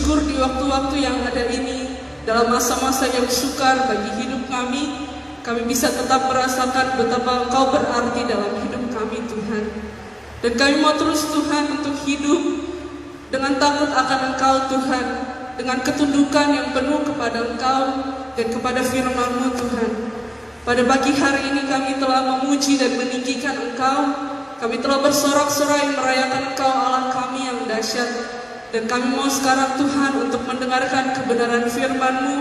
bersyukur di waktu-waktu yang ada ini, dalam masa-masa yang sukar bagi hidup kami bisa tetap merasakan betapa Engkau berarti dalam hidup kami Tuhan. Dan kami mau terus Tuhan untuk hidup dengan takut akan Engkau Tuhan, dengan ketundukan yang penuh kepada Engkau dan kepada firman-Mu Tuhan. Pada pagi hari ini kami telah memuji dan meninggikan Engkau. Kami telah bersorak-sorai merayakan Engkau Allah kami yang dahsyat. Dan kami mau sekarang Tuhan untuk mendengarkan kebenaran firman-Mu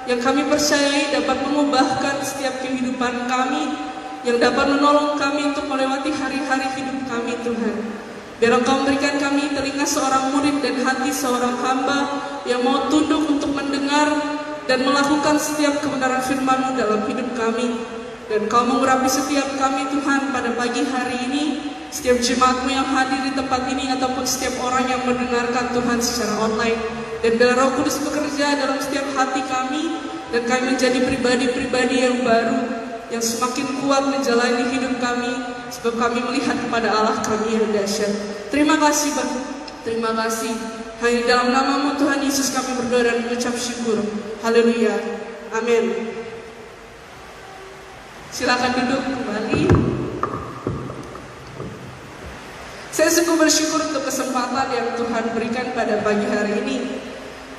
yang kami percayai dapat mengubahkan setiap kehidupan kami, yang dapat menolong kami untuk melewati hari-hari hidup kami Tuhan. Biar Engkau memberikan kami telinga seorang murid dan hati seorang hamba yang mau tunduk untuk mendengar dan melakukan setiap kebenaran firman-Mu dalam hidup kami. Dan Engkau mengurapi setiap kami Tuhan pada pagi hari ini, setiap jemaat-Mu yang hadir di tempat ini ataupun setiap orang yang mendengarkan Tuhan secara online. Dan biar Roh Kudus bekerja dalam setiap hati kami, dan kami menjadi pribadi-pribadi yang baru, yang semakin kuat menjalani hidup kami, sebab kami melihat kepada Allah kami yang dahsyat. Terima kasih Bapa, terima kasih. Hanya dalam nama-Mu Tuhan Yesus kami berdoa dan mengucap syukur. Haleluya, amin. Silakan duduk kembali. Saya sungguh bersyukur untuk kesempatan yang Tuhan berikan pada pagi hari ini.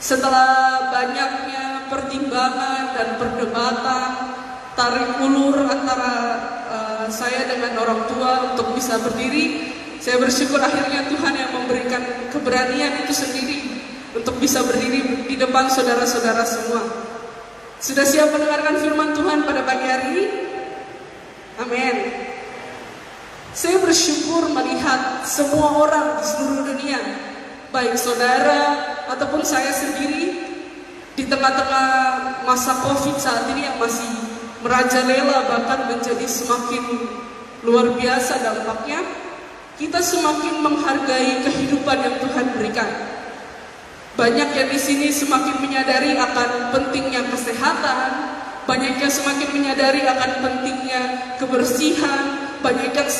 Setelah banyaknya pertimbangan dan perdebatan, tarik ulur antara saya dengan orang tua untuk bisa berdiri, saya bersyukur akhirnya Tuhan yang memberikan keberanian itu sendiri untuk bisa berdiri di depan saudara-saudara semua. Sudah siap mendengarkan firman Tuhan pada pagi hari ini? Amin. Saya bersyukur melihat semua orang di seluruh dunia, baik saudara ataupun saya sendiri, di tengah-tengah masa COVID saat ini yang masih merajalela bahkan menjadi semakin luar biasa dampaknya, kita semakin menghargai kehidupan yang Tuhan berikan. Banyak yang di sini semakin menyadari akan pentingnya kesehatan, banyak yang semakin menyadari akan pentingnya kebersihan, banyak yang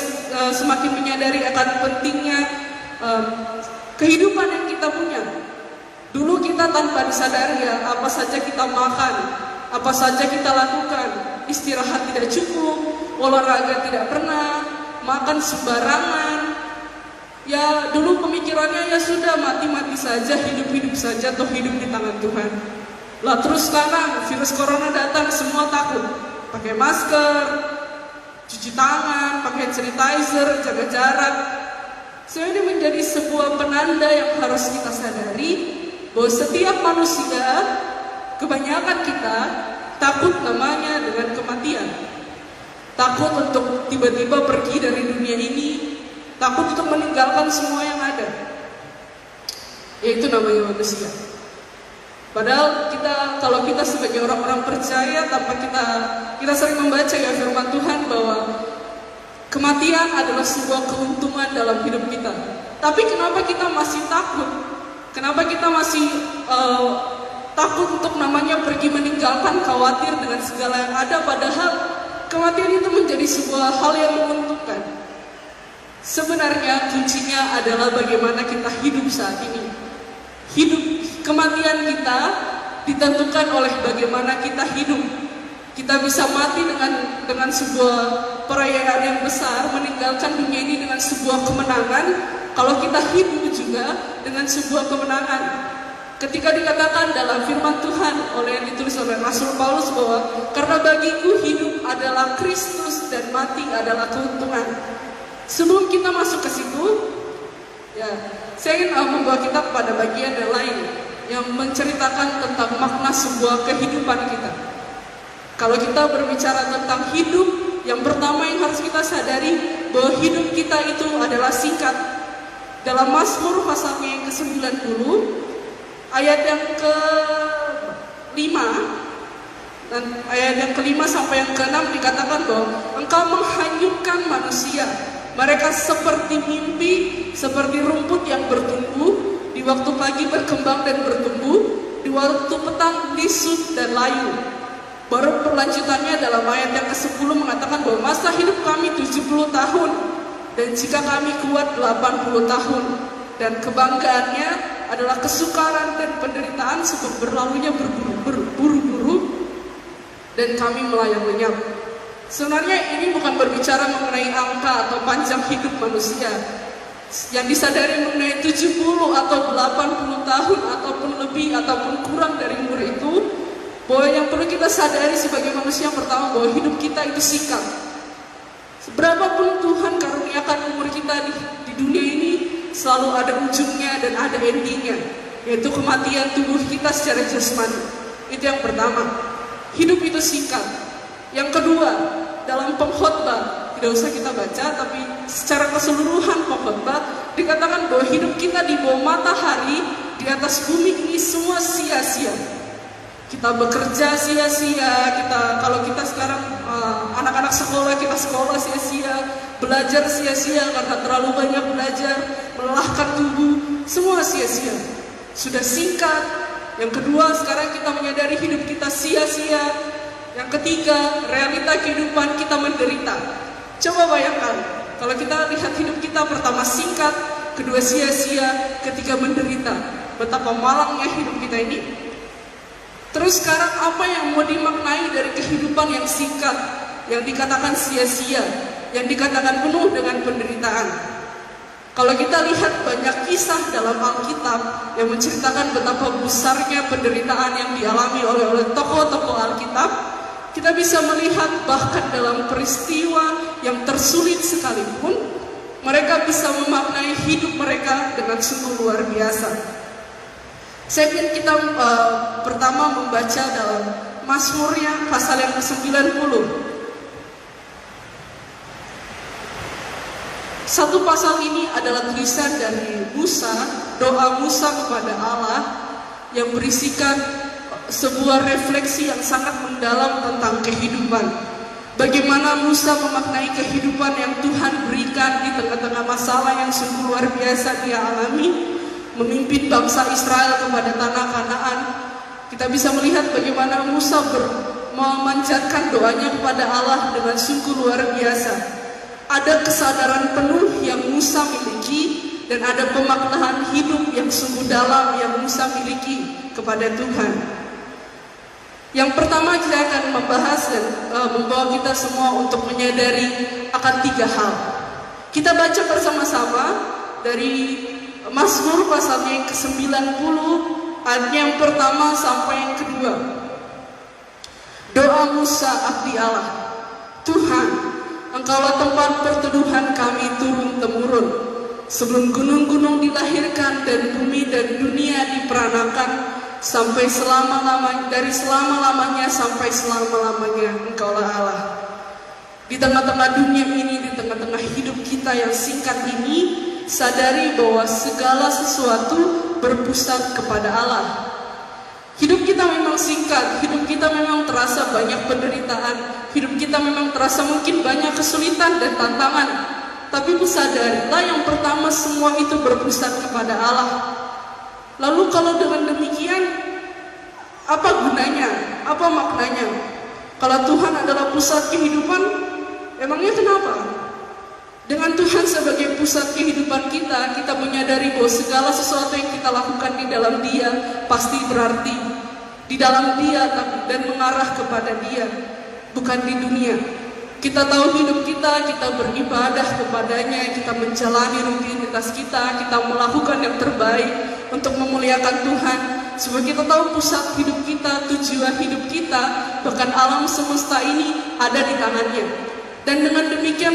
semakin menyadari akan pentingnya kehidupan yang kita punya. Dulu kita tanpa disadari ya, apa saja kita makan, apa saja kita lakukan, istirahat tidak cukup, olahraga tidak pernah, makan sembarangan. Ya dulu pemikirannya ya sudah mati-mati saja, hidup-hidup saja, toh hidup di tangan Tuhan. Lah terus sekarang virus corona datang, semua takut, pakai masker, cuci tangan, pakai sanitizer, jaga jarak. So ini menjadi sebuah penanda yang harus kita sadari bahwa setiap manusia, kebanyakan kita takut namanya dengan kematian. Takut untuk tiba-tiba pergi dari dunia ini, takut untuk meninggalkan semua yang ada. Yaitu namanya manusia. Padahal kalau kita sebagai orang-orang percaya, tanpa kita sering membaca ya firman Tuhan bahwa kematian adalah sebuah keuntungan dalam hidup kita. Tapi kenapa kita masih takut? Kenapa kita masih takut untuk namanya pergi meninggalkan, khawatir dengan segala yang ada, padahal kematian itu menjadi sebuah hal yang menguntungkan. Sebenarnya kuncinya adalah bagaimana kita hidup saat ini. Kematian kita ditentukan oleh bagaimana kita hidup. Kita bisa mati dengan sebuah perayaan yang besar, meninggalkan dunia ini dengan sebuah kemenangan. Kalau kita hidup juga dengan sebuah kemenangan. Ketika dikatakan dalam firman Tuhan yang ditulis oleh Rasul Paulus bahwa karena bagiku hidup adalah Kristus dan mati adalah keuntungan. Sebelum kita masuk ke situ, ya, saya ingin membawa kita kepada bagian yang lain yang menceritakan tentang makna sebuah kehidupan kita. Kalau kita berbicara tentang hidup, yang pertama yang harus kita sadari bahwa hidup kita itu adalah singkat. Dalam Mazmur pasalnya yang ke-90, ayat yang ke-5 dan ayat yang ke-5 sampai yang ke-6 dikatakan bahwa Engkau menghanyutkan manusia. Mereka seperti mimpi, seperti rumput yang bertumbuh, di waktu pagi berkembang dan bertumbuh, di waktu petang lisut dan layu. Baru perlanjutannya dalam ayat yang ke-10 mengatakan bahwa masa hidup kami 70 tahun, dan jika kami kuat 80 tahun. Dan kebanggaannya adalah kesukaran dan penderitaan sebab berlalunya berburu-buru dan kami melayang lenyap. Sebenarnya ini bukan berbicara mengenai angka atau panjang hidup manusia. Yang disadari mengenai 70 atau 80 tahun ataupun lebih ataupun kurang dari umur itu, bahwa yang perlu kita sadari sebagai manusia yang pertama bahwa hidup kita itu singkat. Seberapapun Tuhan karuniakan umur kita di dunia ini, selalu ada ujungnya dan ada endingnya, yaitu kematian tubuh kita secara jasmani. Itu yang pertama. Hidup itu singkat. Yang kedua, dalam pengkhotbah, tidak usah kita baca, tapi secara keseluruhan pengkhotbah dikatakan bahwa hidup kita di bawah matahari di atas bumi ini semua sia-sia. Kita bekerja sia-sia, kalau kita sekarang anak-anak sekolah, kita sekolah sia-sia, belajar sia-sia karena terlalu banyak belajar, melelahkan tubuh, semua sia-sia. Sudah singkat. Yang kedua, sekarang kita menyadari hidup kita sia-sia. Yang ketiga, realita kehidupan kita menderita. Coba bayangkan, kalau kita lihat hidup kita pertama singkat, kedua sia-sia, ketiga menderita. Betapa malangnya hidup kita ini. Terus sekarang apa yang mau dimaknai dari kehidupan yang singkat, yang dikatakan sia-sia, yang dikatakan penuh dengan penderitaan? Kalau kita lihat banyak kisah dalam Alkitab yang menceritakan betapa besarnya penderitaan yang dialami oleh tokoh-tokoh Alkitab, kita bisa melihat bahkan dalam peristiwa yang tersulit sekalipun, mereka bisa memaknai hidup mereka dengan sungguh luar biasa. Saya ingin kita pertama membaca dalam Mazmurnya pasal yang ke-90. Satu pasal ini adalah tulisan dari Musa, doa Musa kepada Allah yang berisikan sebuah refleksi yang sangat mendalam tentang kehidupan. Bagaimana Musa memaknai kehidupan yang Tuhan berikan di tengah-tengah masalah yang sungguh luar biasa dia alami, memimpin bangsa Israel kepada tanah Kanaan. Kita bisa melihat bagaimana Musa memanjatkan doanya kepada Allah dengan sungguh luar biasa. Ada kesadaran penuh yang Musa miliki dan ada pemaknaan hidup yang sungguh dalam yang Musa miliki kepada Tuhan. Yang pertama kita akan membahas dan membawa kita semua untuk menyadari akan tiga hal. Kita baca bersama-sama dari Mazmur pasalnya yang ke-90 ayat yang pertama sampai yang kedua. Doa Musa abdi Allah. Tuhan, Engkaulah tempat perteduhan kami turun-temurun. Sebelum gunung-gunung dilahirkan dan bumi dan dunia diperanakan, sampai dari selama-lamanya sampai selama-lamanya Engkaulah Allah. Di tengah-tengah dunia ini, di tengah-tengah hidup kita yang singkat ini, sadari bahwa segala sesuatu berpusat kepada Allah. Hidup kita memang singkat, hidup kita memang terasa banyak penderitaan, hidup kita memang terasa mungkin banyak kesulitan dan tantangan. Tapi sadarilah yang pertama semua itu berpusat kepada Allah. Lalu kalau dengan demikian, apa gunanya? Apa maknanya? Kalau Tuhan adalah pusat kehidupan, emangnya kenapa? Dengan Tuhan sebagai pusat kehidupan kita, kita menyadari bahwa segala sesuatu yang kita lakukan di dalam Dia pasti berarti di dalam Dia dan mengarah kepada Dia, bukan di dunia. Kita tahu hidup kita beribadah kepadanya, kita menjalani rutinitas kita melakukan yang terbaik untuk memuliakan Tuhan. Supaya kita tahu pusat hidup kita, tujuan hidup kita, bahkan alam semesta ini ada di tangannya. Dan dengan demikian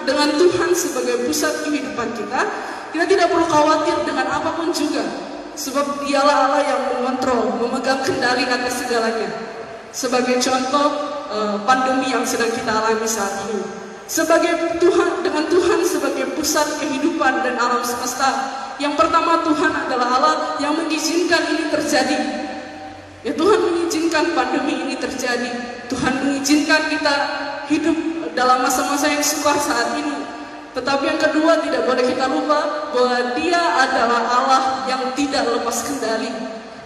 dengan Tuhan sebagai pusat kehidupan kita tidak perlu khawatir dengan apapun juga. Sebab Dialah Allah yang mengontrol, memegang kendali atas segalanya. Sebagai contoh, pandemi yang sedang kita alami saat ini. Dengan Tuhan sebagai pusat kehidupan dan alam semesta, yang pertama Tuhan adalah Allah yang mengizinkan ini terjadi. Ya, Tuhan mengizinkan pandemi ini terjadi. Tuhan mengizinkan kita hidup dalam masa-masa yang sukar saat ini. Tetapi yang kedua, tidak boleh kita lupa bahwa Dia adalah Allah yang tidak lepas kendali.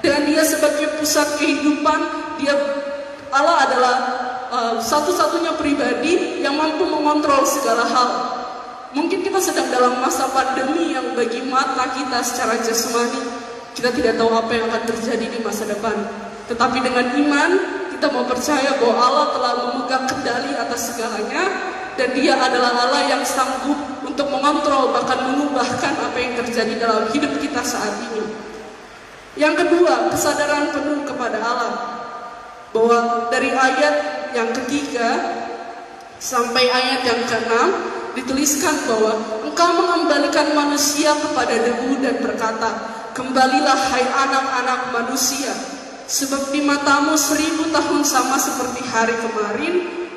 Dengan Dia sebagai pusat kehidupan, Allah adalah satu-satunya pribadi yang mampu mengontrol segala hal. Mungkin kita sedang dalam masa pandemi yang bagi mata kita secara jasmani, kita tidak tahu apa yang akan terjadi di masa depan. Tetapi dengan iman, kita mau percaya bahwa Allah telah memegang kendali atas segalanya, dan Dia adalah Allah yang sanggup untuk mengontrol, bahkan mengubahkan apa yang terjadi dalam hidup kita saat ini. Yang kedua, kesadaran penuh kepada Allah. Bahwa dari ayat yang ketiga sampai ayat yang keenam dituliskan bahwa Engkau mengembalikan manusia kepada debu dan berkata, kembalilah hai anak-anak manusia, sebab di matamu 1000 tahun sama seperti hari kemarin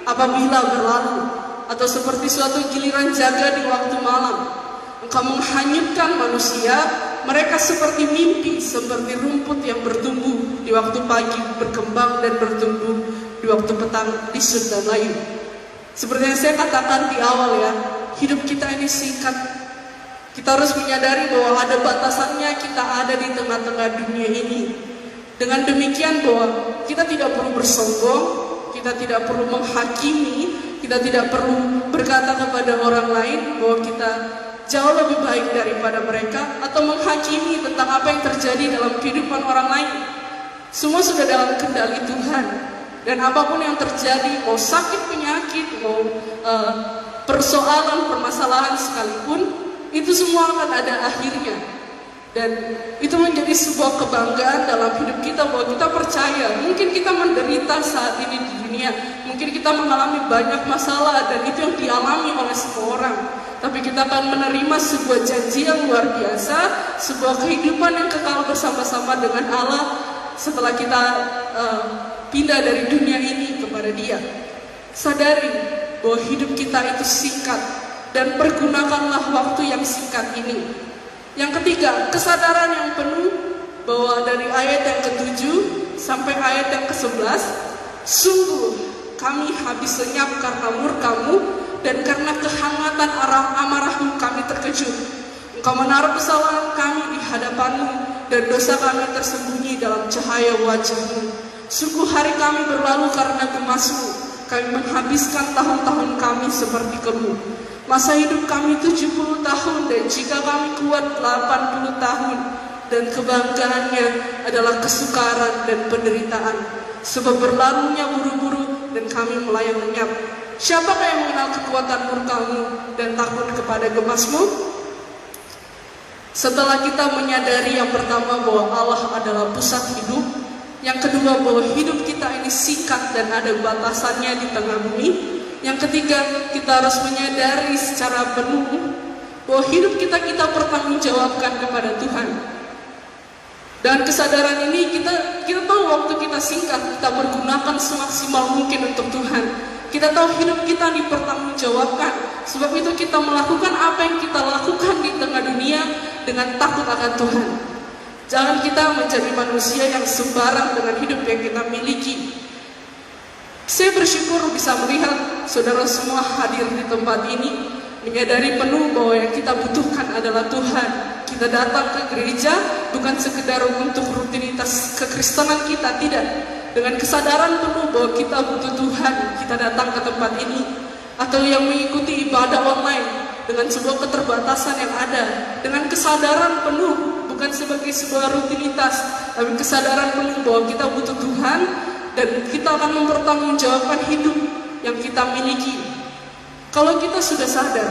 apabila berlalu, atau seperti suatu giliran jaga di waktu malam. Engkau menghanyutkan manusia, mereka seperti mimpi, seperti rumput yang bertumbuh di waktu pagi, berkembang dan bertumbuh di waktu petang, lisut dan layu. Seperti yang saya katakan di awal ya, hidup kita ini singkat. Kita harus menyadari bahwa ada batasannya kita ada di tengah-tengah dunia ini. Dengan demikian bahwa kita tidak perlu bersombong, kita tidak perlu menghakimi, kita tidak perlu berkata kepada orang lain bahwa kita jauh lebih baik daripada mereka, atau menghakimi tentang apa yang terjadi dalam kehidupan orang lain. Semua sudah dalam kendali Tuhan. Dan apapun yang terjadi, mau sakit penyakit, mau persoalan, permasalahan sekalipun, itu semua akan ada akhirnya. Dan itu menjadi sebuah kebanggaan dalam hidup kita bahwa kita percaya. Mungkin kita menderita saat ini di dunia, mungkin kita mengalami banyak masalah, dan itu yang dialami oleh semua orang. Tapi kita akan menerima sebuah janji yang luar biasa, sebuah kehidupan yang kekal bersama-sama dengan Allah setelah kita pindah dari dunia ini kepada Dia. Sadari bahwa hidup kita itu singkat, dan pergunakanlah waktu yang singkat ini. Yang ketiga, kesadaran yang penuh bahwa dari ayat yang ke-7 sampai ayat yang ke-11, sungguh kami habis lenyap karena murka-Mu, dan karena kehangatan amarah-Mu kami terkejut. Engkau menaruh kesalahan kami di hadapan-Mu, dan dosa kami tersembunyi dalam cahaya wajah-Mu. Sungguh hari kami berlalu karena gemas-Mu, kami menghabiskan tahun-tahun kami seperti kemul. Masa hidup kami 70 tahun, dan jika kami kuat 80 tahun, dan kebanggaannya adalah kesukaran dan penderitaan, sebab berlalunya buru-buru dan kami melayang lenyap. Siapakah yang mengenal kekuatan murka-Mu dan takut kepada gemas-Mu? Setelah kita menyadari yang pertama bahwa Allah adalah pusat hidup, yang kedua bahwa hidup kita ini singkat dan ada batasannya di tengah bumi, yang ketiga kita harus menyadari secara penuh bahwa hidup kita pertanggungjawabkan kepada Tuhan. Dan kesadaran ini kita tahu waktu kita singkat, kita bergunakan semaksimal mungkin untuk Tuhan. Kita tahu hidup kita dipertanggungjawabkan. Sebab itu kita melakukan apa yang kita lakukan di tengah dunia dengan takut akan Tuhan. Jangan kita menjadi manusia yang sembarang dengan hidup yang kita miliki. Saya bersyukur bisa melihat saudara semua hadir di tempat ini, menyadari penuh bahwa yang kita butuhkan adalah Tuhan. Kita datang ke gereja bukan sekedar untuk rutinitas kekristenan kita, tidak. Dengan kesadaran penuh bahwa kita butuh Tuhan, kita datang ke tempat ini. Atau yang mengikuti ibadah online dengan sebuah keterbatasan yang ada, dengan kesadaran penuh, bukan sebagai sebuah rutinitas, tapi kesadaran penuh bahwa kita butuh Tuhan, dan kita akan mempertanggungjawabkan hidup yang kita miliki. Kalau kita sudah sadar,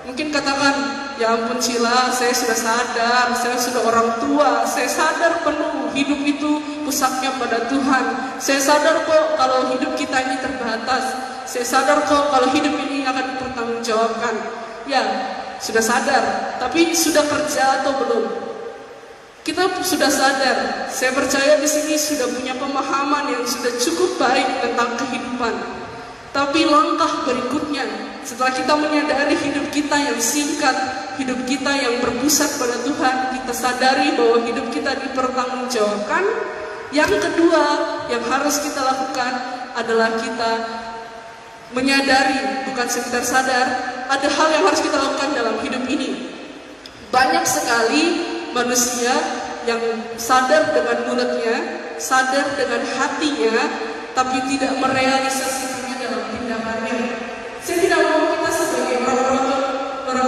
mungkin katakan, ya ampun Sheila, saya sudah sadar, saya sudah orang tua, saya sadar penuh hidup itu pusatnya pada Tuhan. Saya sadar kok kalau hidup kita ini terbatas. Saya sadar kok kalau hidup ini akan dipertanggungjawabkan. Ya, sudah sadar, tapi sudah kerja atau belum? Kita sudah sadar. Saya percaya di sini sudah punya pemahaman yang sudah cukup baik tentang kehidupan. Tapi langkah berikutnya, setelah kita menyadari hidup kita yang singkat, hidup kita yang berpusat pada Tuhan, kita sadari bahwa hidup kita dipertanggungjawabkan. Yang kedua yang harus kita lakukan adalah kita menyadari, bukan sekedar sadar, ada hal yang harus kita lakukan dalam hidup ini. Banyak sekali manusia yang sadar dengan mulutnya, sadar dengan hatinya, tapi tidak merealisasikannya dalam tindakannya. Saya tidak mau kita sebagai orang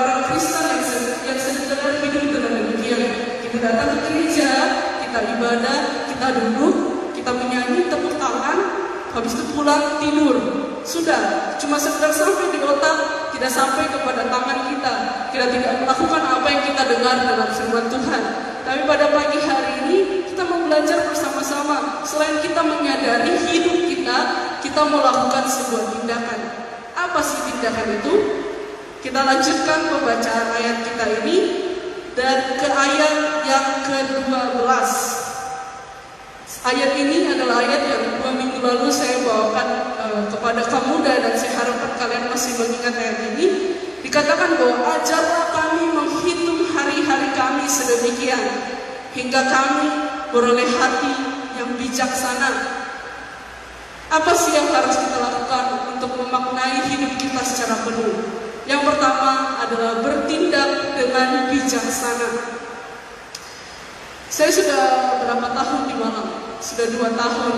sekedar hidup dengan demikian. Kita datang ke gereja, kita ibadah, kita duduk, kita menyanyi, tepuk tangan, habis itu pulang tidur. Sudah, cuma sekedar sampai di otak, tidak sampai kepada tangan kita. Kita tidak melakukan apa yang kita dengar dalam firman Tuhan. Tapi pada pagi hari ini kita mau belajar bersama-sama. Selain kita menyadari hidup kita melakukan sebuah tindakan. Apa sih tindakan itu? Kita lanjutkan pembacaan ayat kita ini dan ke ayat yang ke-12. Ayat ini adalah ayat yang 2 minggu lalu saya bawakan kepada kaum muda, dan saya harapkan kalian masih mengingat ayat ini. Dikatakan bahwa ajarlah kami menghitung hari-hari kami sedemikian hingga kami beroleh hati yang bijaksana. Apa sih yang harus kita lakukan untuk memaknai hidup kita secara penuh? Yang pertama adalah bertindak dengan bijaksana. Saya sudah berapa tahun di Malang? Sudah 2 tahun.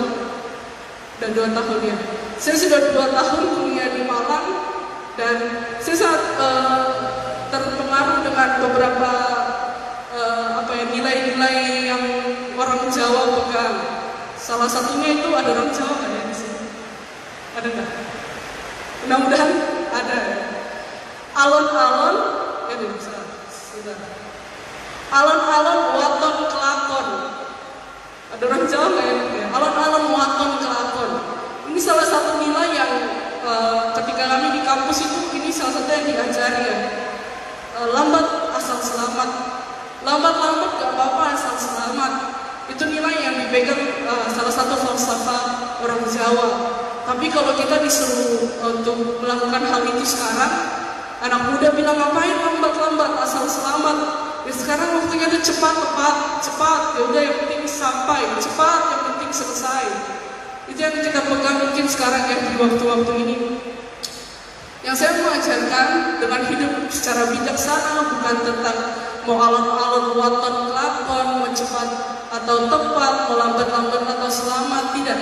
Dan 2 tahun ya. Saya sudah 2 tahun kuliah di Malang, dan saya sangat terpengaruh dengan beberapa nilai-nilai yang orang Jawa pegang. Salah satunya itu ada orang Jawa nggak ya di sini? Ada nggak? Mudah-mudahan ada ya. Alon-alon, sudah. Alon-alon waton kelakon. Ada orang Jawa nggak ya? Alon-alon waton kelakon. Ini salah satu nilai yang ketika kami di kampus itu, ini salah satu yang diajari ya. Lambat asal selamat. Lambat-lambat gak apa-apa asal selamat. Itu nilai yang dipegang salah satu falsafah orang Jawa. Tapi kalau kita disuruh untuk melakukan hal itu sekarang, anak muda bilang ngapain lambat-lambat asal selamat. Ya sekarang waktunya itu cepat. Ya udah, yang penting sampai, cepat, yang penting selesai. Itu yang kita pegang mungkin sekarang ya di waktu-waktu ini. Yang saya mengajarkan dengan hidup secara bijaksana bukan tentang mau alon-alon waton kelakon, mau cepat atau tepat, mau lambat-lambat atau selamat, tidak.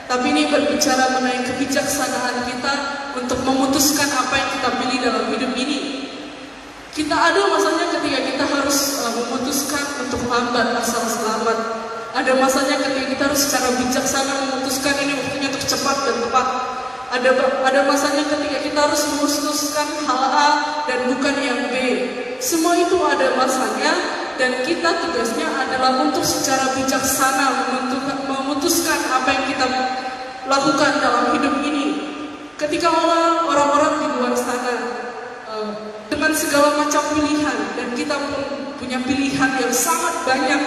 Tapi ini berbicara mengenai kebijaksanaan kita untuk memutuskan apa yang kita pilih dalam hidup ini. Kita ada masanya ketika kita harus memutuskan untuk lambat asal selamat. Ada masanya ketika kita harus secara bijaksana memutuskan ini waktunya untuk cepat dan tepat. Ada masanya ketika kita harus memutuskan hal A dan bukan yang B. Semua itu ada masanya, dan kita tugasnya adalah untuk secara bijaksana memutuskan apa yang kita lakukan dalam hidup ini. Ketika orang-orang di luar sana dengan segala macam pilihan, dan kita pun punya pilihan yang sangat banyak.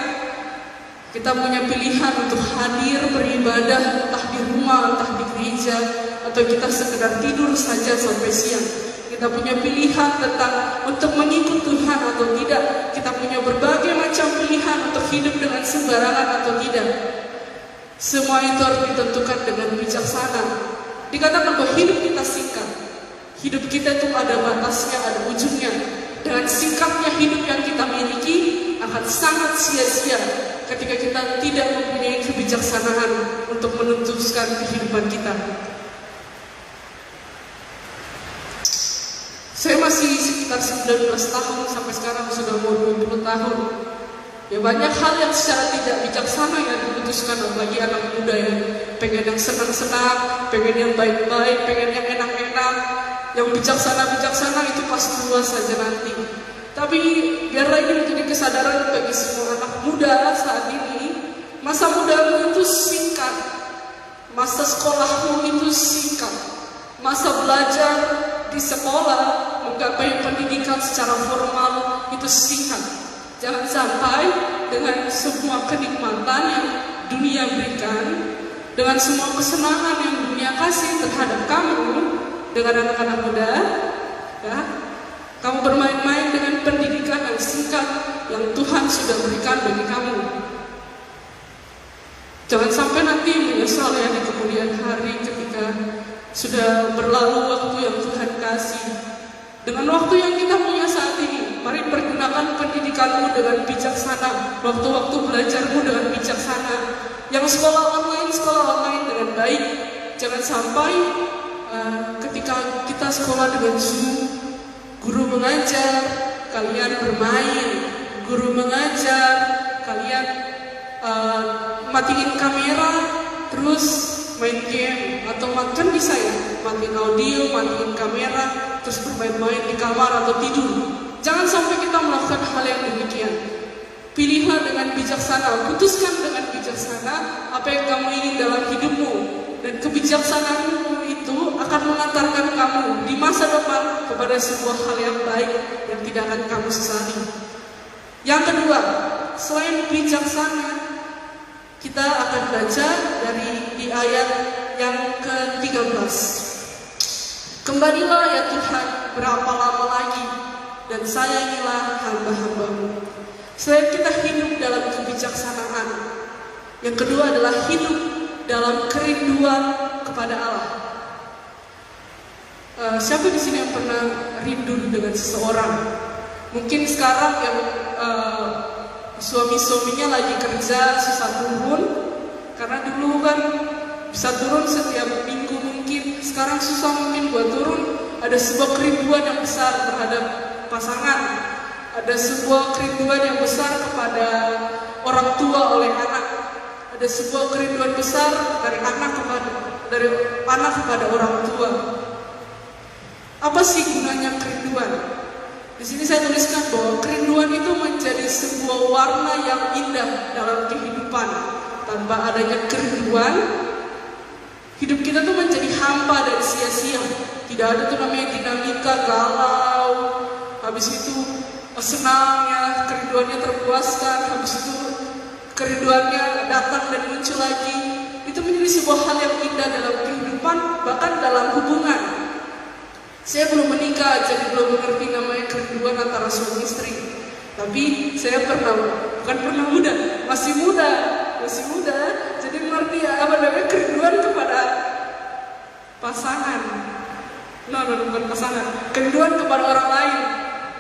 Kita punya pilihan untuk hadir beribadah, entah di rumah, entah di gereja, atau kita sekedar tidur saja sampai siang. Kita punya pilihan tentang untuk mengikut Tuhan atau tidak. Kita punya berbagai macam pilihan untuk hidup dengan sembarangan atau tidak. Semua itu harus ditentukan dengan bijaksana. Dikatakan bahwa hidup kita singkat. Hidup kita itu ada batasnya, ada ujungnya. Dengan singkatnya hidup yang kita miliki akan sangat sia-sia ketika kita tidak mempunyai kebijaksanaan untuk menentukan kehidupan kita. Saya masih sekitar 19 tahun, sampai sekarang sudah mau 20 tahun. Ya banyak hal yang secara tidak bijaksana yang diputuskan, bagi anak muda yang pengen yang senang-senang, pengen yang baik-baik, pengen yang enak-enak. Yang bijaksana-bijaksana itu pas tua saja nanti. Tapi biarlah ini menjadi kesadaran bagi semua anak muda saat ini. Masa mudamu itu singkat. Masa sekolahmu itu singkat. Masa belajar di sekolah, menggapai pendidikan secara formal itu singkat. Jangan sampai dengan semua kenikmatan yang dunia berikan, dengan semua kesenangan yang dunia kasih terhadap kamu, dengan anak-anak muda, ya, kamu bermain-main dengan pendidikan yang singkat yang Tuhan sudah berikan bagi kamu. Jangan sampai nanti menyesal ya di kemudian hari ketika sudah berlalu waktu yang Tuhan kasih. Dengan waktu yang kita punya saat ini, mari pergunakan pendidikanmu dengan bijaksana, waktu-waktu belajarmu dengan bijaksana. Yang sekolah online dengan baik. Jangan sampai ketika kita sekolah dengan Zoom, guru mengajar, kalian bermain, guru mengajar, kalian matiin kamera, terus main game, atau makan bisa ya, matiin audio, matiin kamera, terus bermain-main di kamar atau tidur. Jangan sampai kita melakukan hal yang demikian. Pilihlah dengan bijaksana, putuskan dengan bijaksana apa yang kamu ingin dalam hidupmu, dan kebijaksanaanmu itu akan mengantarkan kamu di masa depan kepada sebuah hal yang baik yang tidak akan kamu sesali. Yang kedua, selain bijaksana, kita akan baca di ayat yang ke-13. Kembalilah ya Tuhan, berapa lama lagi, dan sayangilah hamba-hambamu. Selain kita hidup dalam kebijaksanaan, yang kedua adalah hidup dalam kerinduan kepada Allah. Siapa di sini yang pernah rindu dengan seseorang? Mungkin sekarang yang suami-suaminya lagi kerja susah turun, karena dulu kan bisa turun setiap minggu mungkin, sekarang susah mungkin buat turun. Ada sebuah kerinduan yang besar terhadap pasangan, ada sebuah kerinduan yang besar kepada orang tua oleh anak, ada sebuah kerinduan besar dari anak kepada orang tua. Apa sih gunanya kerinduan? Di sini saya tuliskan bahwa kerinduan itu menjadi sebuah warna yang indah dalam kehidupan. Tanpa adanya kerinduan, hidup kita tuh menjadi hampa dan sia-sia. Tidak ada tuh namanya dinamika, galau, habis itu senangnya, kerinduannya terpuaskan, habis itu kerinduannya datang dan muncul lagi. Itu menjadi sebuah hal yang indah dalam kehidupan, bahkan dalam hubungan. Saya belum menikah, jadi belum mengerti namanya kerinduan antara suami istri. Tapi saya masih muda, jadi mengerti apa namanya kerinduan kepada pasangan. Bukan pasangan, kerinduan kepada orang lain.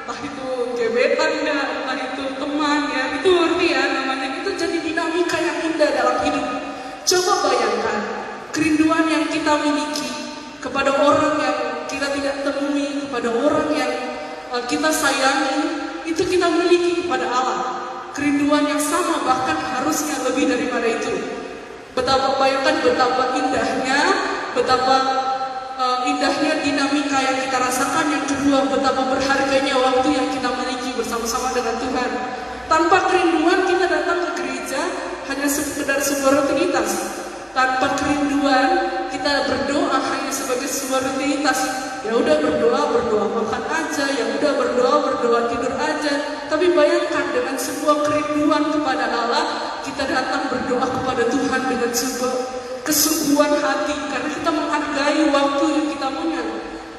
Entah itu gebetannya, entah itu temannya, itu ngerti ya namanya. Itu jadi dinamika yang indah dalam hidup. Coba bayangkan kerinduan yang kita miliki kepada orang yang kita tidak temui, kepada orang yang kita sayangi, itu kita miliki kepada Allah. Kerinduan yang sama, bahkan harusnya lebih daripada itu. Bayangkan betapa indahnya, indahnya dinamika yang kita rasakan. Yang kedua, betapa berharganya waktu yang kita miliki bersama-sama dengan Tuhan. Tanpa kerinduan kita datang ke gereja hanya sekedar sebuah rutinitas. Tanpa kerinduan kita berdoa hanya sebagai sebuah rutinitas. Ya udah berdoa makan aja, ya udah berdoa tidur aja. Tapi bayangkan dengan sebuah kerinduan kepada Allah, kita datang berdoa kepada Tuhan dengan sebuah kesungguhan hati, karena kita menghargai waktu yang kita punya.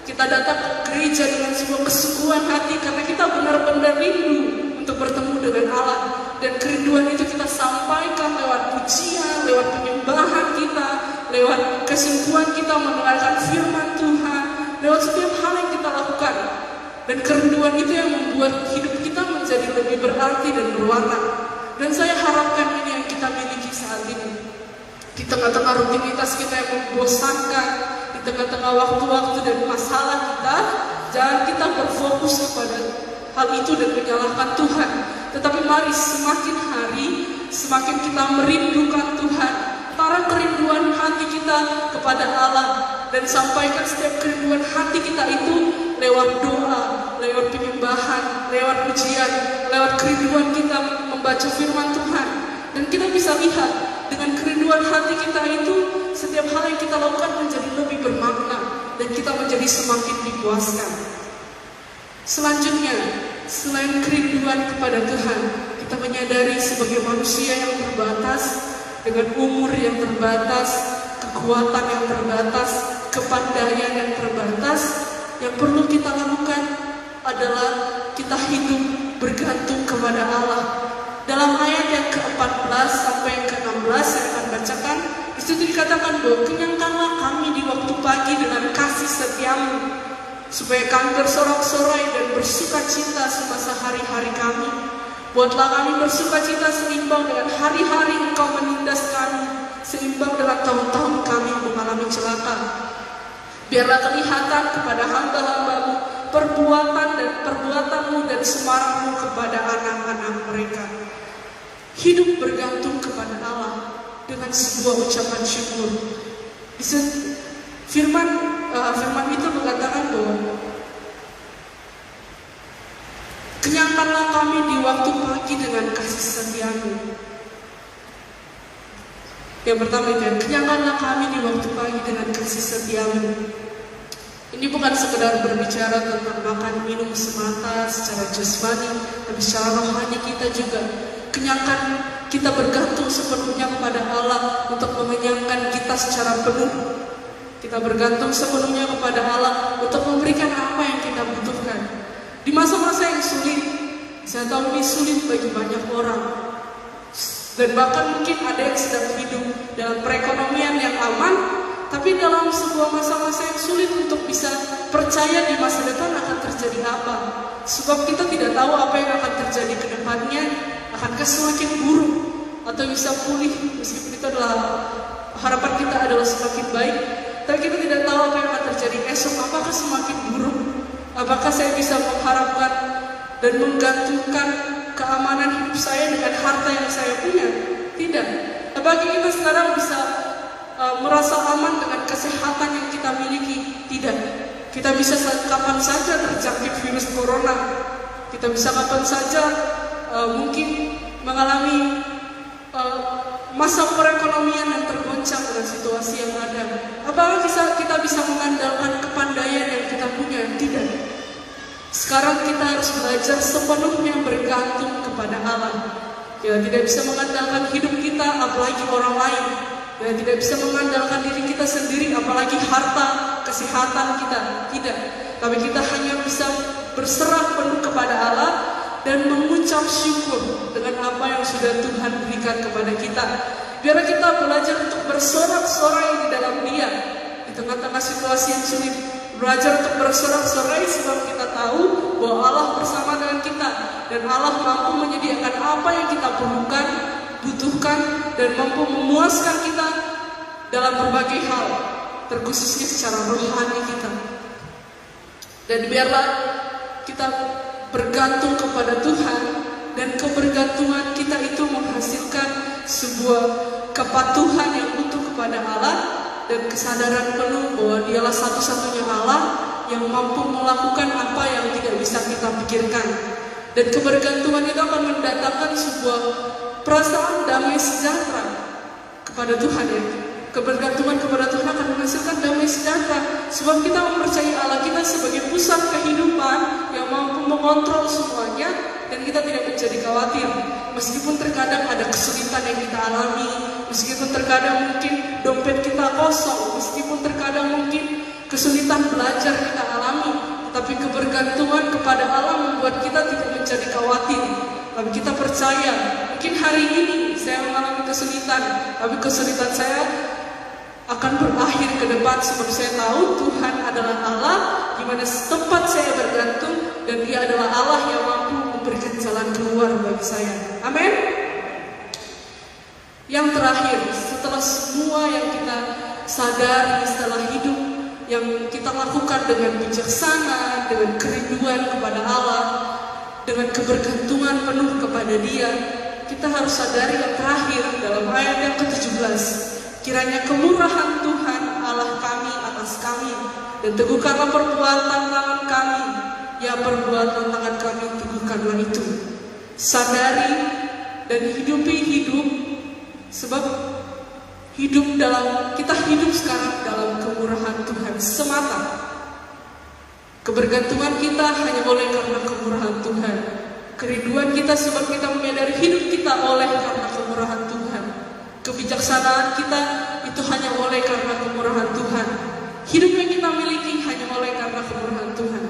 Kita datang ke gereja dengan sebuah kesungguhan hati karena kita benar-benar rindu untuk bertemu dengan Allah. Dan kerinduan itu kita sampaikan lewat pujian, lewat penyembahan kita, lewat kesungguhan kita mendengarkan firman Tuhan, lewat setiap hal yang kita lakukan. Dan kerinduan itu yang membuat hidup kita menjadi lebih berarti dan berwarna. Dan saya harapkan ini yang kita miliki saat ini. Di tengah-tengah rutinitas kita yang membosankan, di tengah-tengah waktu-waktu dan masalah kita, jangan kita berfokus kepada hal itu dan menyalahkan Tuhan. Tetapi mari semakin hari, semakin kita merindukan Tuhan, taruh kerinduan hati kita kepada Allah, dan sampaikan setiap kerinduan hati kita itu lewat doa, lewat penyembahan, lewat pujian, lewat kerinduan kita membaca firman Tuhan. Dan kita bisa lihat dengan kerinduan hati kita itu, setiap hal yang kita lakukan menjadi lebih bermakna dan kita menjadi semakin dipuaskan. Selanjutnya, selain kerinduan kepada Tuhan, kita menyadari sebagai manusia yang terbatas, dengan umur yang terbatas, kekuatan yang terbatas, kepandaian yang terbatas. Yang perlu kita lakukan adalah kita hidup bergantung kepada Allah. Dalam ayat yang ke-14 sampai yang ke-16 saya akan bacakan, disitu dikatakan bahwa kenyangkanlah kami di waktu pagi dengan kasih setiamu, supaya kami bersorak-sorai dan bersuka cita semasa hari-hari kami. Buatlah kami bersuka cita seimbang dengan hari-hari Engkau menindas kami, seimbang dengan tahun-tahun kami mengalami celaka. Biarlah kelihatan kepada hamba-hambamu perbuatan dan perbuatanmu dan semarangmu kepada anak-anak mereka. Hidup bergantung kepada Allah dengan sebuah ucapan syukur. Firman itu mengatakan bahwa kenyangkanlah kami di waktu pagi dengan kasih setiamu. Yang pertama itu, kenyangkanlah kami di waktu pagi dengan kasih setiamu. Ini bukan sekedar berbicara tentang makan minum semata secara jasmani, tapi secara rohani kita juga. Kenyangkan kita bergantung sepenuhnya kepada Allah untuk mengenyangkan kita secara penuh. Kita bergantung sepenuhnya kepada Allah untuk memberikan apa yang kita butuhkan. Di masa-masa yang sulit, saya tahu ini sulit bagi banyak orang. Dan bahkan mungkin ada yang sedang hidup dalam perekonomian yang aman, tapi dalam sebuah masa-masa yang sulit untuk bisa percaya di masa depan akan terjadi apa. Sebab kita tidak tahu apa yang akan terjadi ke depannya, akankah semakin buruk atau bisa pulih, meskipun itu adalah harapan kita adalah semakin baik. Tapi kita tidak tahu apa yang akan terjadi esok, apakah semakin buruk. Apakah saya bisa mengharapkan dan menggantungkan keamanan hidup saya dengan harta yang saya punya? Tidak. Bagi kita sekarang bisa merasa aman dengan kesehatan yang kita miliki? Tidak. Kita bisa kapan saja terjangkit virus corona. Kita bisa kapan saja mungkin mengalami masa perekonomian yang tergoncang dengan situasi yang ada. Apakah kita bisa mengandalkan kepandaian yang kita punya? Tidak. Sekarang kita harus belajar sepenuhnya bergantung kepada Allah. Kita tidak bisa mengandalkan hidup kita, apalagi orang lain. Kita tidak bisa mengandalkan diri kita sendiri, apalagi harta, kesehatan kita. Tidak. Tapi kita hanya bisa berserah penuh kepada Allah dan mengucap syukur dengan apa yang sudah Tuhan berikan kepada kita. Biar kita belajar untuk bersorak-sorai di dalam Dia di tengah-tengah situasi yang sulit. Belajar untuk bersorak-sorai sebab kita tahu bahwa Allah bersama dengan kita dan Allah mampu menyediakan apa yang kita perlukan, butuhkan, dan mampu memuaskan kita dalam berbagai hal, terkhususnya secara rohani kita. Dan biarlah kita bergantung kepada Tuhan, dan kebergantungan kita itu menghasilkan sebuah kepatuhan yang utuh kepada Allah dan kesadaran penuh bahwa Dialah satu-satunya Allah yang mampu melakukan apa yang tidak bisa kita pikirkan. Dan kebergantungan itu akan mendatangkan sebuah perasaan damai sejahtera kepada Tuhan ya. Kebergantungan kepada Tuhan akan menghasilkan damai sejahtera sebab kita mempercayai Allah kita sebagai pusat kehidupan yang mampu mengontrol semuanya, dan kita tidak menjadi khawatir meskipun terkadang ada kesulitan yang kita alami, meskipun terkadang mungkin dompet kita kosong, meskipun terkadang mungkin kesulitan belajar kita alami, tetapi kebergantungan kepada Allah membuat kita tidak menjadi khawatir. Tapi kita percaya, mungkin hari ini saya mengalami kesulitan, tapi kesulitan saya akan berakhir ke depan sebab saya tahu Tuhan adalah Allah di mana tempat saya bergantung, dan Dia adalah Allah yang mampu memberikan jalan keluar bagi saya. Amin. Yang terakhir, setelah semua yang kita sadari, setelah hidup yang kita lakukan dengan bijaksana, dengan kerinduan kepada Allah, dengan kebergantungan penuh kepada Dia, kita harus sadari yang terakhir dalam ayat yang ke-17. Kiranya kemurahan Tuhan Allah kami atas kami, dan teguhkanlah perbuatan tangan kami. Ya, perbuatan tangan kami teguhkanlah itu. Sadari dan hidupi hidup, sebab kita hidup sekarang dalam kemurahan Tuhan semata. Kebergantungan kita hanya oleh karena kemurahan Tuhan. Kerinduan kita sebab kita menyadari hidup kita oleh karena kemurahan Tuhan. Kebijaksanaan kita itu hanya oleh karena kemurahan Tuhan. Hidup yang kita miliki hanya oleh karena kemurahan Tuhan.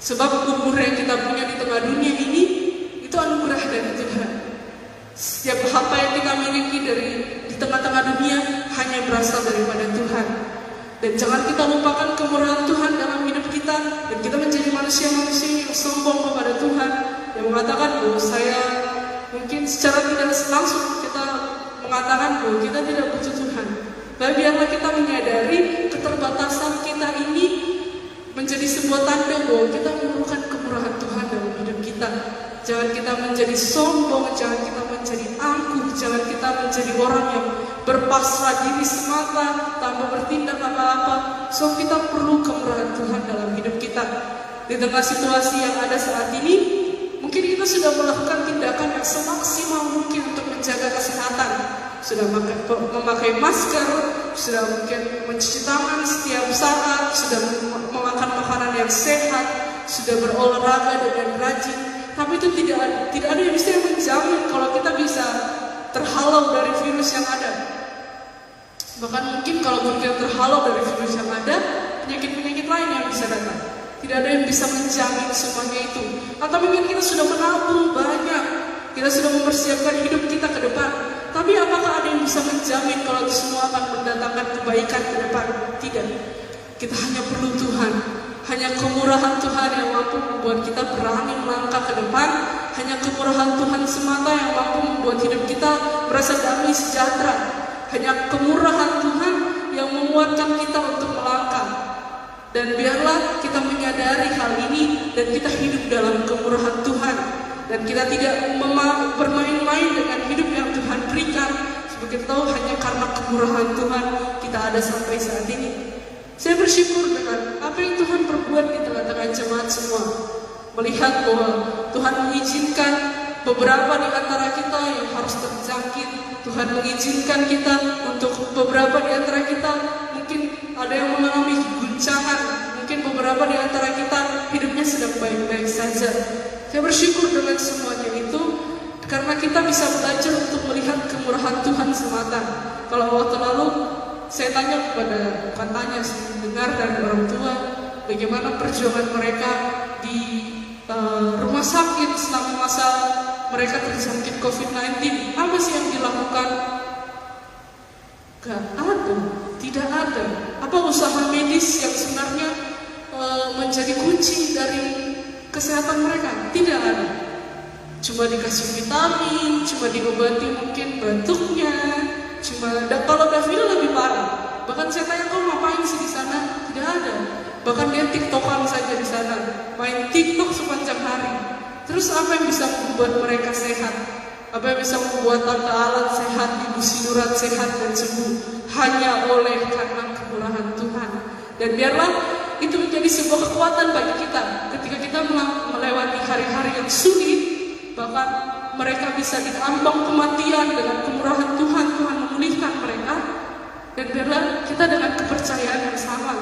Sebab umur yang kita punya di tengah dunia ini itu anugerah dari Tuhan. Setiap apa yang kita miliki di tengah-tengah dunia hanya berasal daripada Tuhan. Dan jangan kita lupakan kemurahan Tuhan dalam hidup kita, dan kita menjadi manusia-manusia yang sombong kepada Tuhan, yang mengatakan bahwa saya mungkin secara tidak langsung kita mengatakan bahwa kita tidak butuh Tuhan. Tapi biarlah kita menyadari keterbatasan kita ini menjadi sebuah tanda bahwa kita memerlukan kemurahan Tuhan dalam hidup kita. Jangan kita menjadi sombong, jangan kita menjadi angkuh, jangan kita menjadi orang yang berpasrah diri semata tanpa bertindak apa-apa. So kita perlu kemurahan Tuhan dalam hidup kita. Di tengah situasi yang ada saat ini, mungkin kita sudah melakukan tindakan yang semaksimal mungkin untuk menjaga kesehatan. Sudah memakai masker, sudah mungkin mencuci tangan setiap saat, sudah memakan makanan yang sehat, sudah berolahraga dengan rajin. Tapi itu tidak ada yang bisa menjamin kalau kita bisa terhalau dari virus yang ada. Bahkan mungkin kalau kita terhalau dari virus yang ada, penyakit-penyakit lain yang bisa datang. Tidak ada yang bisa menjamin semuanya itu. Atau mungkin kita sudah menabung banyak, kita sudah mempersiapkan hidup kita ke depan. Tapi apakah ada yang bisa menjamin kalau itu semua akan mendatangkan kebaikan ke depan? Tidak. Kita hanya perlu Tuhan. Hanya kemurahan Tuhan yang mampu membuat kita berani melangkah ke depan. Hanya kemurahan Tuhan semata yang mampu membuat hidup kita merasa damai sejahtera. Hanya kemurahan Tuhan yang menguatkan kita untuk melangkah. Dan biarlah kita menyadari hal ini dan kita hidup dalam kemurahan Tuhan. Dan kita tidak bermain-main dengan hidup yang Tuhan berikan. Sebagai kita tahu hanya karena kemurahan Tuhan kita ada sampai saat ini. Saya bersyukur dengan apa yang Tuhan perbuat di tengah-tengah jemaat semua. Melihat bahwa Tuhan mengizinkan beberapa di antara kita yang harus terjangkit. Tuhan mengizinkan kita untuk beberapa di antara kita mungkin ada yang mengalami guncangan. Mungkin beberapa di antara kita hidupnya sedang baik-baik saja. Saya bersyukur dengan semuanya itu karena kita bisa belajar untuk melihat kemurahan Tuhan semata. Kalau waktu lalu saya tanya bukan tanya sih, dengar dari orang tua bagaimana perjuangan mereka di rumah sakit selama masa mereka terjangkit COVID-19. Apa sih yang dilakukan? Gak ada, tidak ada. Apa usaha medis yang sebenarnya menjadi kunci dari kesehatan mereka? Tidak ada. Cuma dikasih vitamin, cuma diobati mungkin batuknya, kalau Davina lebih parah. Bahkan saya tanya, kau ngapain sih di sana? Tidak ada. Bahkan dia tiktokan saja di sana, main tiktok sepanjang hari. Terus apa yang bisa membuat mereka sehat? Apa yang bisa membuat tante Alan sehat, Ibu Sinurat sehat dan sembuh? Hanya oleh karena kemurahan Tuhan. Dan biarlah itu menjadi sebuah kekuatan bagi kita ketika kita melewati hari-hari yang sulit. Bahkan mereka bisa diambang kematian dengan kemurahan Tuhan. Tuhan memulihkan mereka. Dan biarlah kita dengan kepercayaan yang sama,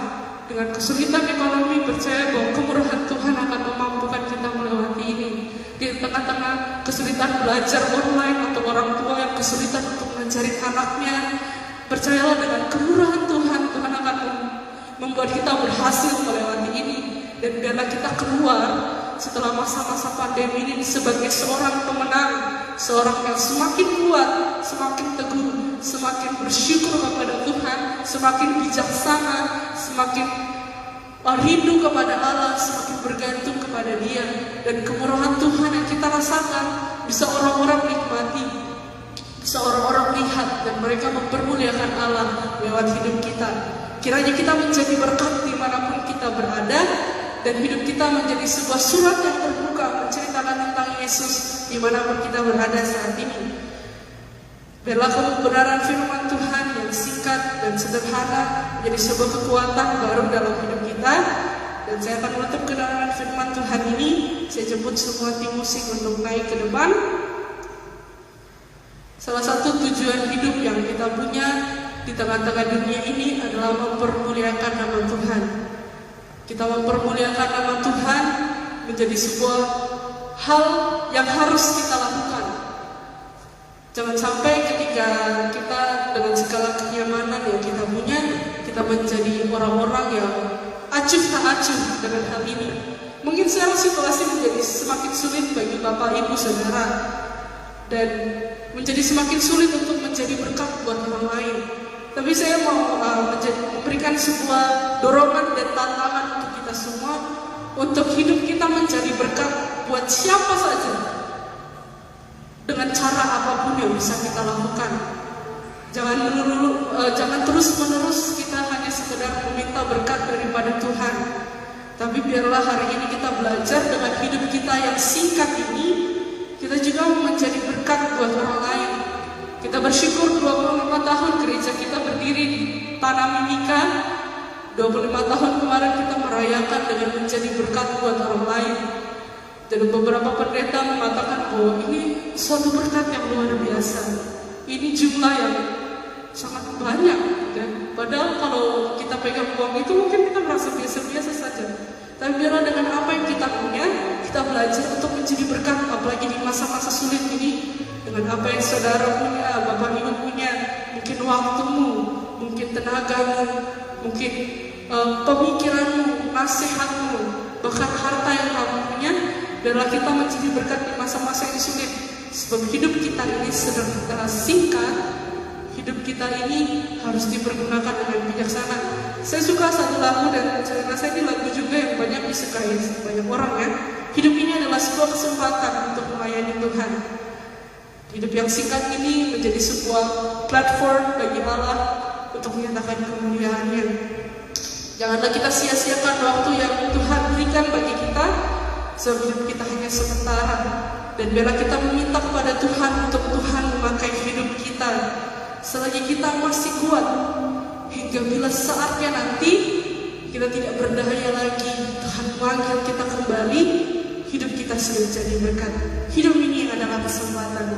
dengan kesulitan ekonomi, percaya bahwa kemurahan Tuhan akan memampukan kita melewati ini. Di tengah-tengah kesulitan belajar online atau orang tua yang kesulitan untuk mengajarin anaknya, percayalah dengan kemurahan Tuhan, Tuhan akan membuat kita berhasil melewati ini. Dan biarlah kita keluar setelah masa-masa pandemi ini sebagai seorang pemenang, seorang yang semakin kuat, semakin teguh, semakin bersyukur kepada Tuhan, semakin bijaksana, semakin rindu kepada Allah, semakin bergantung kepada Dia. Dan kemurahan Tuhan yang kita rasakan bisa orang-orang nikmati, bisa orang-orang lihat, dan mereka mempermuliakan Allah lewat hidup kita. Kiranya kita menjadi berkat dimanapun kita berada, dan hidup kita menjadi sebuah surat yang terbuka menceritakan tentang Yesus dimanapun kita berada saat ini. Biarlah kebenaran firman Tuhan yang singkat dan sederhana menjadi sebuah kekuatan baru dalam hidup kita. Dan saya akan menutup kebenaran firman Tuhan ini. Saya jemput semua tim musik untuk naik ke depan. Salah satu tujuan hidup yang kita punya di tengah-tengah dunia ini adalah mempermuliakan nama Tuhan. Kita mempermuliakan nama Tuhan menjadi sebuah hal yang harus kita lakukan. Jangan sampai ketika kita dengan segala kenyamanan yang kita punya, kita menjadi orang-orang yang acuh tak acuh dengan hal ini. Mungkin sekarang situasi menjadi semakin sulit bagi Bapak, Ibu, Saudara, dan menjadi semakin sulit untuk menjadi berkat buat orang lain. Tapi saya mau memberikan sebuah dorongan dan tantangan untuk kita semua, untuk hidup kita menjadi berkat buat siapa saja, dengan cara apapun yang bisa kita lakukan. Jangan terus-menerus kita hanya sekedar meminta berkat daripada Tuhan. Tapi biarlah hari ini kita belajar dengan hidup kita yang singkat ini, kita juga menjadi berkat buat orang lain. Kita bersyukur 25 tahun gereja kita berdiri di Tanah Mimika. 25 tahun kemarin kita merayakan dengan menjadi berkat buat orang lain. Dan beberapa pendeta mengatakan bahwa ini suatu berkat yang luar biasa. Ini jumlah yang sangat banyak. Dan padahal kalau kita pegang uang itu mungkin kita merasa biasa-biasa saja. Tapi biarlah dengan apa yang kita punya, kita belajar untuk menjadi berkat, apalagi di masa-masa sulit ini. Dengan apa yang saudara punya, bapak ibu punya, mungkin waktumu, mungkin tenagamu, mungkin pemikiranmu, nasihatmu, bahkan harta yang kamu punya, biarlah kita menjadi berkat di masa-masa yang sulit. Sebab hidup kita ini sedang singkat, hidup kita ini harus dipergunakan dengan bijaksana. Saya suka satu lagu dan saya rasa ini lagu juga yang banyak disukai banyak orang ya. Hidup ini adalah sebuah kesempatan untuk melayani Tuhan. Hidup yang singkat ini menjadi sebuah platform bagi Allah untuk menyatakan kemuliaan-Nya. Janganlah kita sia-siakan waktu yang Tuhan berikan bagi kita, sebab hidup kita hanya sementara. Dan biarlah kita meminta kepada Tuhan untuk Tuhan memakai hidup kita selagi kita masih kuat, hingga bila saatnya nanti kita tidak berdaya lagi, Tuhan panggil kita kembali, hidup kita sudah jadi berkat. Hidup ini adalah kesempatan.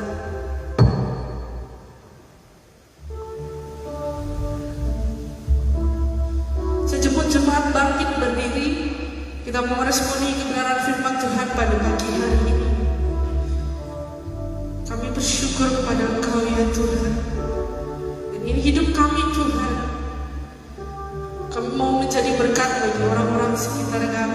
Sejemput jemaat bangkit berdiri, kita mau meresponi kebenaran firman Tuhan pada pagi hari ini. Kami bersyukur kepada Engkau ya Tuhan. Dan ini hidup kami Tuhan. Kami mau menjadi berkat bagi orang-orang sekitar kami.